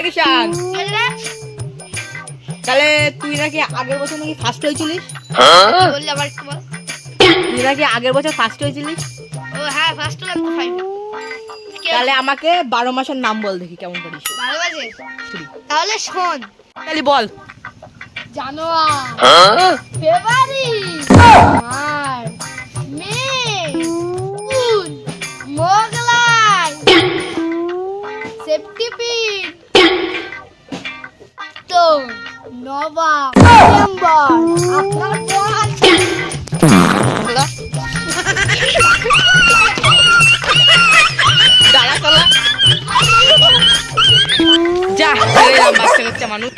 কিষান, তাহলে তুই নাকি আগের বছর নাকি ফার্স্ট হয়েছিলিস? বললি আবার একটু বল। তুই নাকি আগের বছর ফার্স্ট হয়েছিলিস? ও হ্যাঁ, ফার্স্ট হলাম তো 5 তাহলে আমাকে 12 মাসের নাম বল দেখি কেমন করিস। 12 বাজে। তাহলে শোন, তাহলে বল। জানুয়ারি, ফেব্রুয়ারি, মার্চ, মে, জুন, মোগলাই, সেপ্টেম্বর, অক্টোবর, নভেম্বর। আপনার বল। দাঁড়া তোলা। যা, বাচ্চা মানুষ।